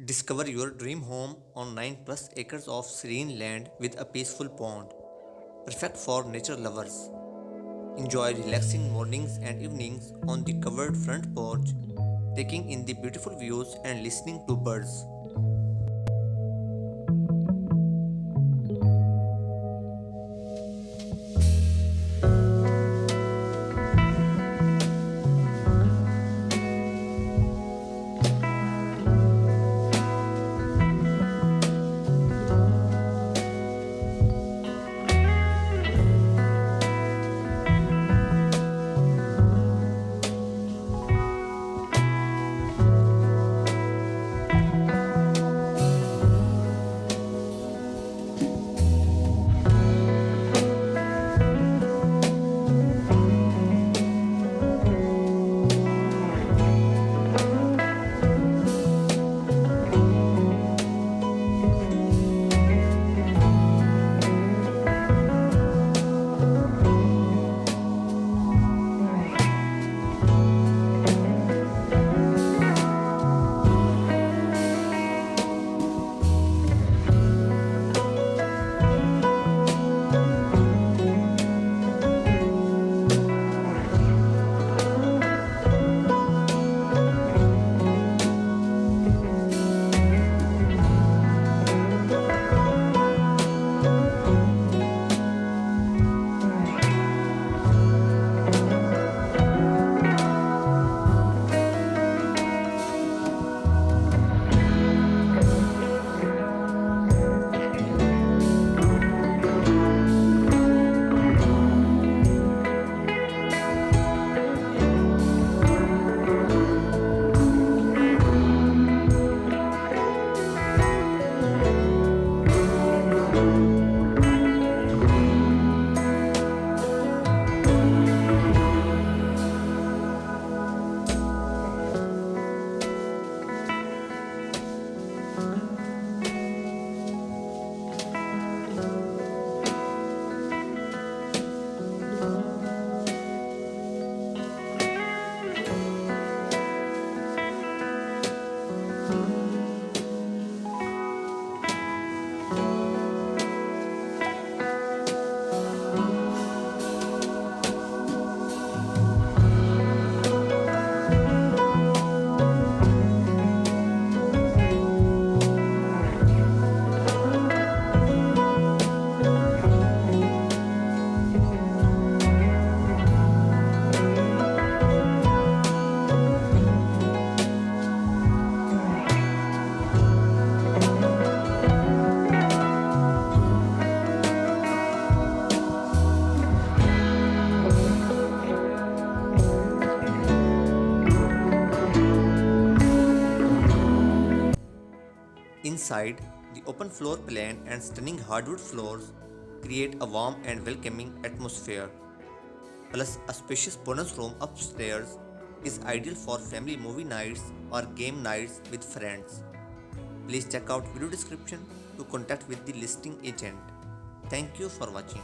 Discover your dream home on 9 plus acres of serene land with a peaceful pond. Perfect for nature lovers. Enjoy relaxing mornings and evenings on the covered front porch, taking in the beautiful views and listening to birds. Inside, the open floor plan and stunning hardwood floors create a warm and welcoming atmosphere. Plus, a spacious bonus room upstairs is ideal for family movie nights or game nights with friends. Please check out video description to contact with the listing agent. Thank you for watching.